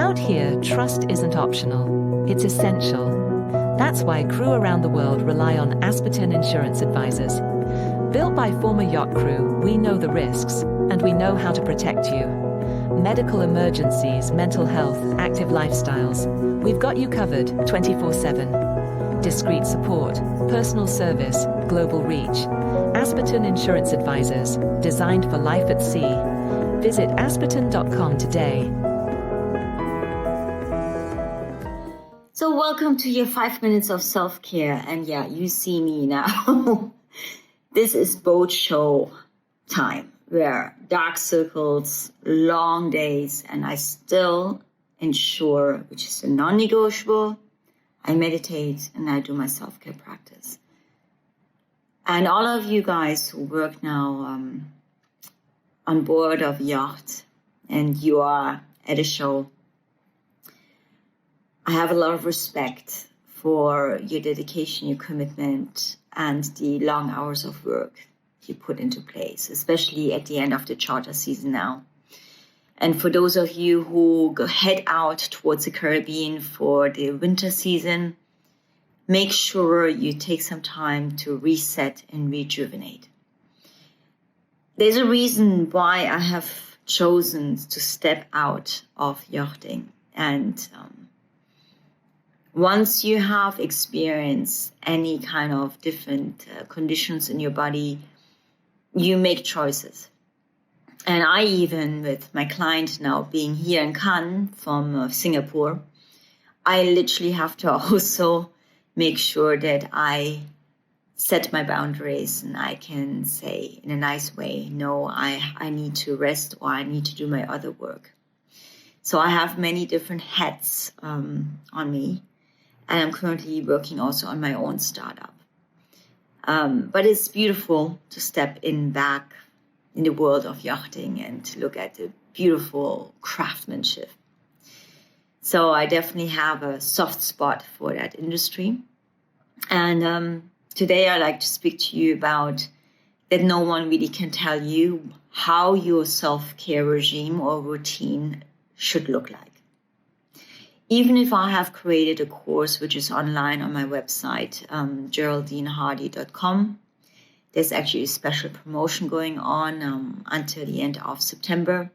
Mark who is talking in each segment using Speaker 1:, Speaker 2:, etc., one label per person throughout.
Speaker 1: Out here, trust isn't optional. It's essential. That's why crew around the world rely on Asperton Insurance Advisors. Built by former yacht crew, we know the risks, and we know how to protect you. Medical emergencies, mental health, active lifestyles. We've got you covered 24/7. Discreet support, personal service, global reach. Asperton Insurance Advisors, designed for life at sea. Visit asperton.com today.
Speaker 2: So welcome to your 5 minutes of self-care. And yeah, you see me now. This is boat show time, where dark circles, long days, and I still ensure, which is a non-negotiable, I meditate and I do my self-care practice. And all of you guys who work now on board of Yacht and you are at a show, I have a lot of respect for your dedication, your commitment, and the long hours of work you put into place, especially at the end of the charter season now. And for those of you who head out towards the Caribbean for the winter season, make sure you take some time to reset and rejuvenate. There's a reason why I have chosen to step out of yachting. And once you have experienced any kind of different conditions in your body, you make choices. And I even, with my client now being here in Cannes from Singapore, I literally have to also make sure that I set my boundaries and I can say in a nice way, no, I need to rest or I need to do my other work. So I have many different hats on me. And I'm currently working also on my own startup. But it's beautiful to step back in the world of yachting and to look at the beautiful craftsmanship. So I definitely have a soft spot for that industry. And today I'd like to speak to you about that no one really can tell you how your self-care regime or routine should look like. Even if I have created a course which is online on my website, GeraldineHardy.com, there's actually a special promotion going on until the end of September,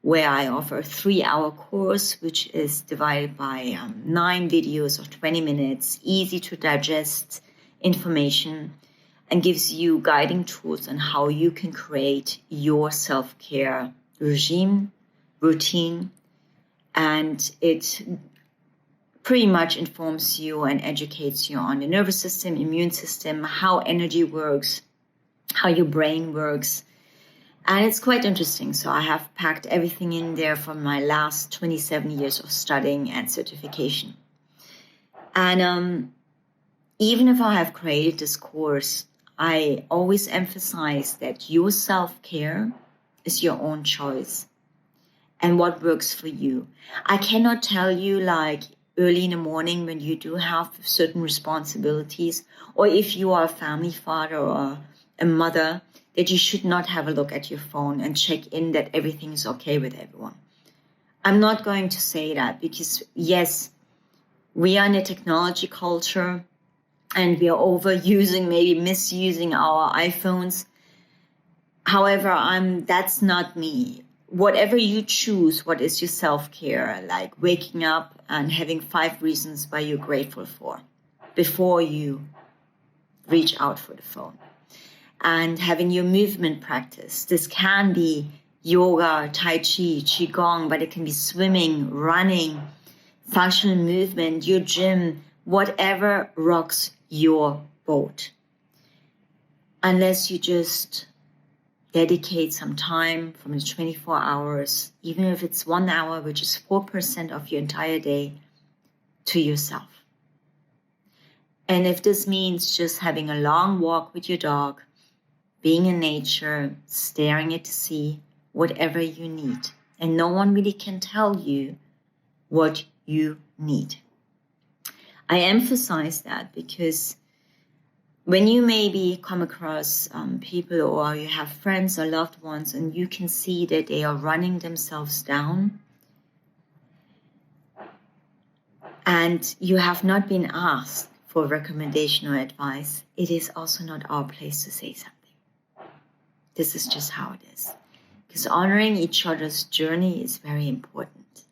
Speaker 2: where I offer a 3-hour course, which is divided by 9 videos of 20 minutes, easy to digest information, and gives you guiding tools on how you can create your self-care regime, routine, and it pretty much informs you and educates you on the nervous system, immune system, how energy works, how your brain works. And it's quite interesting. So I have packed everything in there from my last 27 years of studying and certification. And even if I have created this course, I always emphasize that your self-care is your own choice and what works for you. I cannot tell you like early in the morning when you do have certain responsibilities, or if you are a family father or a mother, that you should not have a look at your phone and check in that everything is okay with everyone. I'm not going to say that because yes, we are in a technology culture and we are overusing, maybe misusing our iPhones. However, that's not me. Whatever you choose, what is your self-care, like waking up and having 5 reasons why you're grateful for before you reach out for the phone. And having your movement practice. This can be yoga, tai chi, qigong, but it can be swimming, running, functional movement, your gym, whatever rocks your boat. Unless you just dedicate some time from the 24 hours, even if it's 1 hour, which is 4% of your entire day, to yourself. And if this means just having a long walk with your dog, being in nature, staring at the sea, whatever you need. And no one really can tell you what you need. I emphasize that because when you maybe come across people or you have friends or loved ones and you can see that they are running themselves down, and you have not been asked for recommendation or advice, it is also not our place to say something. This is just how it is. Because honoring each other's journey is very important.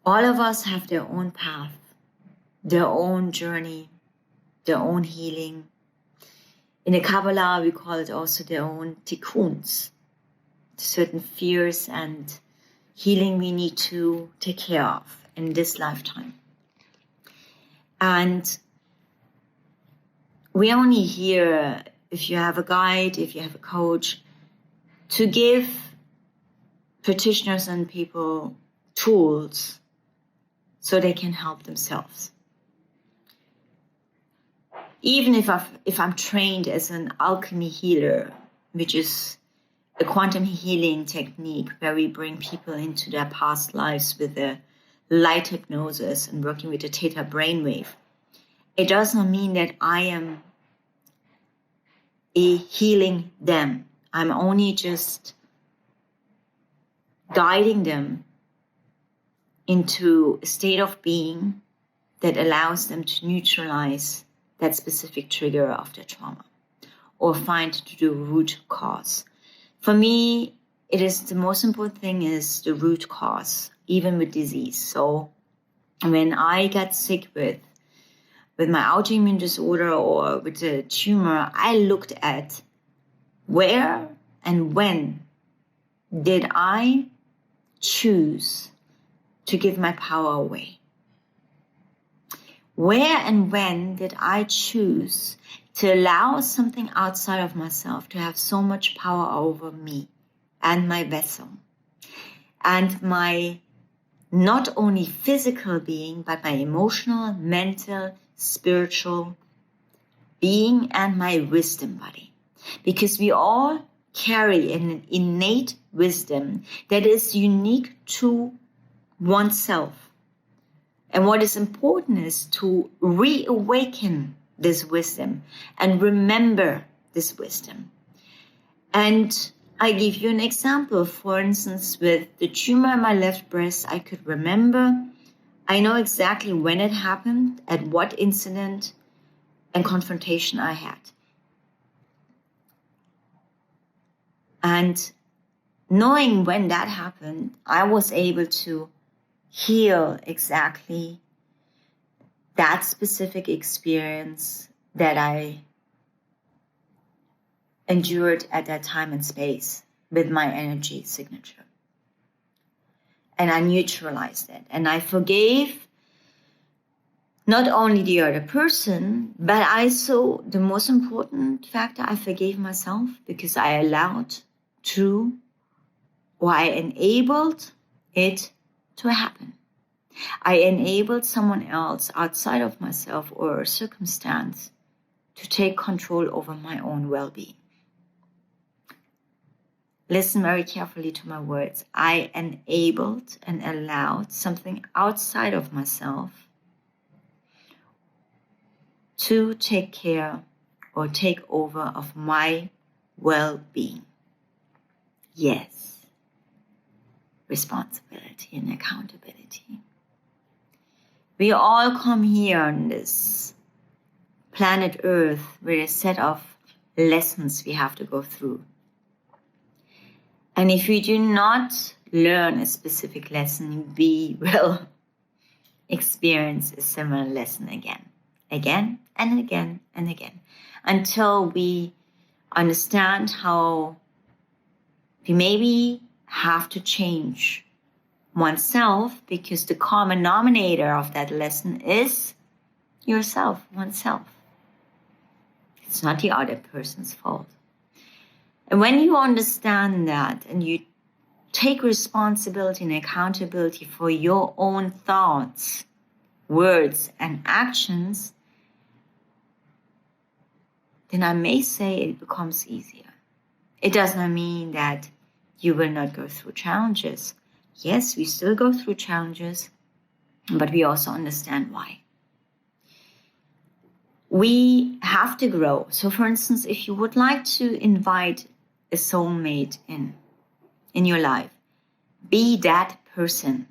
Speaker 2: All of us have their own path, their own journey, their own healing. In the Kabbalah, we call it also their own tikkuns, certain fears and healing we need to take care of in this lifetime. And we only here, if you have a guide, if you have a coach, to give practitioners and people tools so they can help themselves. Even if I'm trained as an alchemy healer, which is a quantum healing technique where we bring people into their past lives with the light hypnosis and working with the theta brainwave, it does not mean that I am healing them. I'm only just guiding them into a state of being that allows them to neutralize that specific trigger of their trauma or find the root cause. For me, it is the most important thing is the root cause, even with disease. So when I got sick with my autoimmune disorder or with the tumor, I looked at where and when did I choose to give my power away? Where and when did I choose to allow something outside of myself to have so much power over me and my vessel and my not only physical being, but my emotional, mental, spiritual being and my wisdom body? Because we all carry an innate wisdom that is unique to oneself. And what is important is to reawaken this wisdom and remember this wisdom. And I give you an example. For instance, with the tumor in my left breast, I could remember. I know exactly when it happened, at what incident and confrontation I had. And knowing when that happened, I was able to heal exactly that specific experience that I endured at that time and space with my energy signature. And I neutralized it. And I forgave not only the other person, but also the most important factor, I forgave myself because I allowed to, or I enabled it to happen. I enabled someone else outside of myself or a circumstance to take control over my own well-being. Listen very carefully to my words. I enabled and allowed something outside of myself to take care or take over of my well-being. Yes. Responsibility and accountability. We all come here on this planet Earth with a set of lessons we have to go through. And if we do not learn a specific lesson, we will experience a similar lesson again and again, until we understand how we maybe have to change oneself, because the common denominator of that lesson is yourself, oneself. It's not the other person's fault. And when you understand that and you take responsibility and accountability for your own thoughts, words, and actions, then I may say it becomes easier. It does not mean that you will not go through challenges. Yes, we still go through challenges, but we also understand why. We have to grow. So for instance, if you would like to invite a soulmate in your life, be that person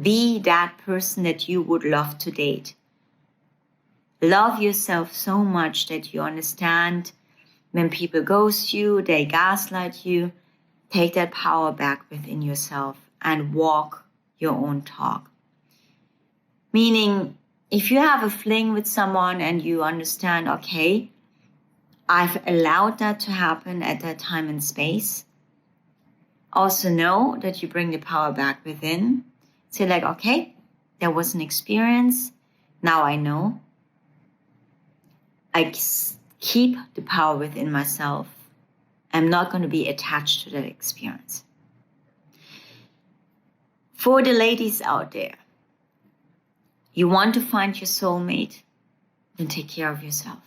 Speaker 2: Be that person that you would love to date. Love yourself so much that you understand when people ghost you, they gaslight you. Take that power back within yourself and walk your own talk. Meaning, if you have a fling with someone and you understand, okay, I've allowed that to happen at that time and space. Also know that you bring the power back within. Say like, okay, there was an experience. Now I know. I keep the power within myself. I'm not going to be attached to that experience. For the ladies out there, you want to find your soulmate, then take care of yourself.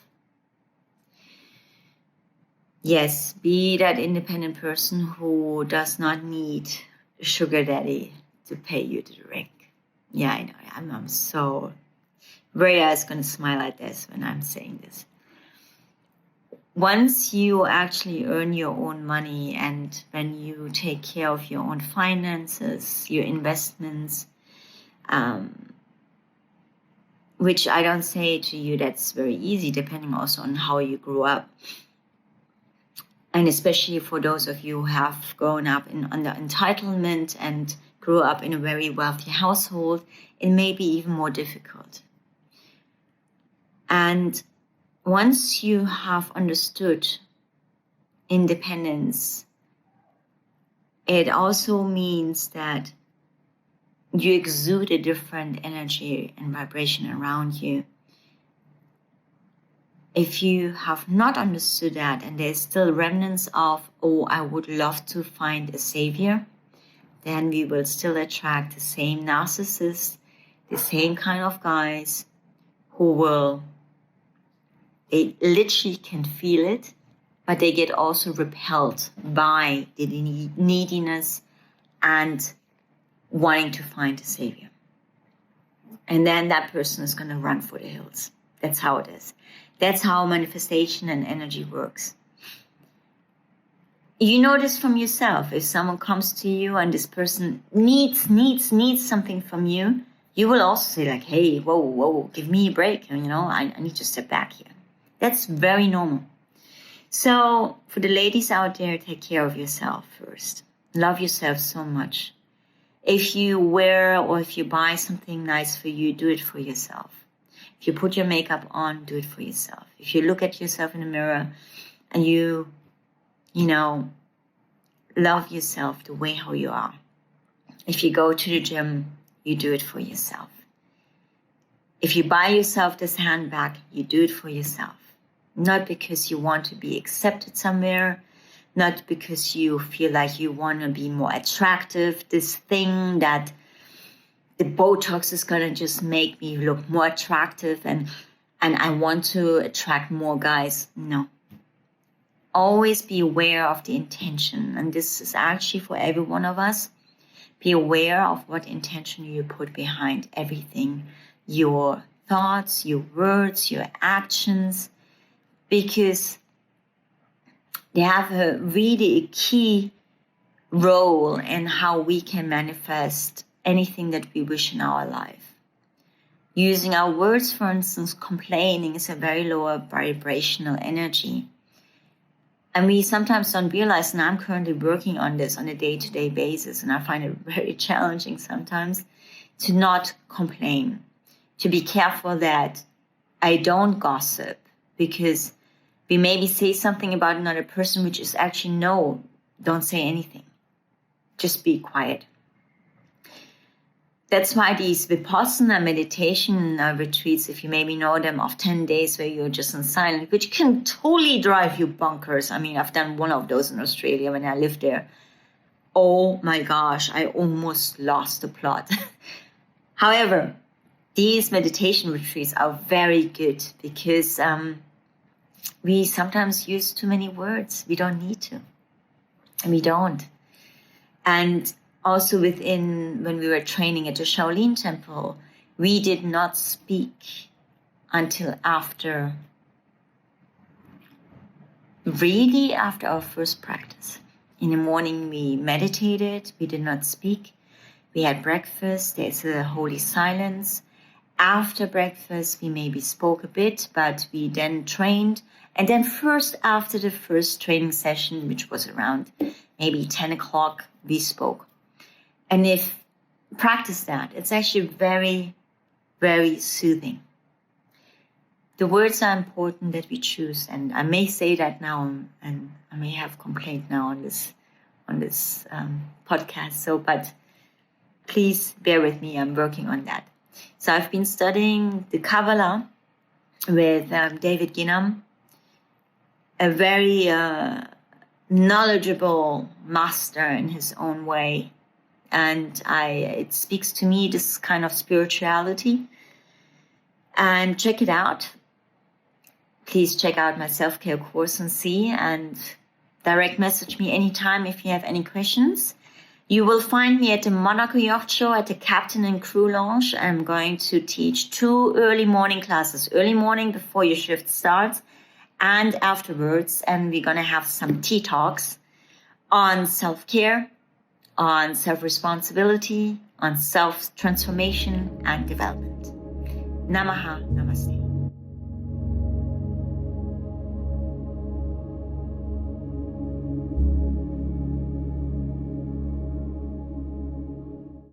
Speaker 2: Yes, be that independent person who does not need a sugar daddy to pay you the drink. Yeah, I know. I'm so... Rhea is going to smile at this when I'm saying this. Once you actually earn your own money and when you take care of your own finances, your investments, which I don't say to you that's very easy, depending also on how you grew up. And especially for those of you who have grown up under entitlement and grew up in a very wealthy household, it may be even more difficult. And once you have understood independence, it also means that you exude a different energy and vibration around you. If you have not understood that and there's still remnants of, oh, I would love to find a savior, then we will still attract the same narcissists, the same kind of guys who they literally can feel it, but they get also repelled by the neediness and wanting to find a savior. And then that person is going to run for the hills. That's how it is. That's how manifestation and energy works. You know this from yourself. If someone comes to you and this person needs something from you, you will also say like, hey, whoa, give me a break. I need to step back here. That's very normal. So for the ladies out there, take care of yourself first. Love yourself so much. If you wear or if you buy something nice for you, do it for yourself. If you put your makeup on, do it for yourself. If you look at yourself in the mirror and you love yourself the way how you are. If you go to the gym, you do it for yourself. If you buy yourself this handbag, you do it for yourself. Not because you want to be accepted somewhere, not because you feel like you want to be more attractive, this thing that the Botox is going to just make me look more attractive and I want to attract more guys. No. Always be aware of the intention. And this is actually for every one of us. Be aware of what intention you put behind everything. Your thoughts, your words, your actions. Because they have a really key role in how we can manifest anything that we wish in our life. Using our words, for instance, complaining is a very lower vibrational energy. And we sometimes don't realize, and I'm currently working on this on a day-to-day basis, and I find it very challenging sometimes, to not complain, to be careful that I don't gossip, because we maybe say something about another person, which is actually no, don't say anything. Just be quiet. That's why these Vipassana meditation retreats, if you maybe know them, of 10 days where you're just in silence, which can totally drive you bonkers. I mean, I've done one of those in Australia when I lived there. Oh my gosh, I almost lost the plot. However, these meditation retreats are very good because we sometimes use too many words. We don't need to. And we don't. And also when we were training at the Shaolin Temple, we did not speak until after our first practice. In the morning we meditated, we did not speak. We had breakfast. There's a holy silence. After breakfast, we maybe spoke a bit, but we then trained. And then first, after the first training session, which was around maybe 10 o'clock, we spoke. And if practice that, it's actually very, very soothing. The words are important that we choose. And I may say that now, and I may have complaint now on this podcast. But please bear with me. I'm working on that. So I've been studying the Kabbalah with David Ginam, a very knowledgeable master in his own way. And it speaks to me, this kind of spirituality. And check it out. Please check out my self-care course and see, and direct message me anytime if you have any questions. You will find me at the Monaco Yacht Show at the Captain and Crew Lounge. I'm going to teach 2 early morning classes. Early morning before your shift starts and afterwards. And we're going to have some tea talks on self-care, on self-responsibility, on self-transformation and development. Namaha, namaste.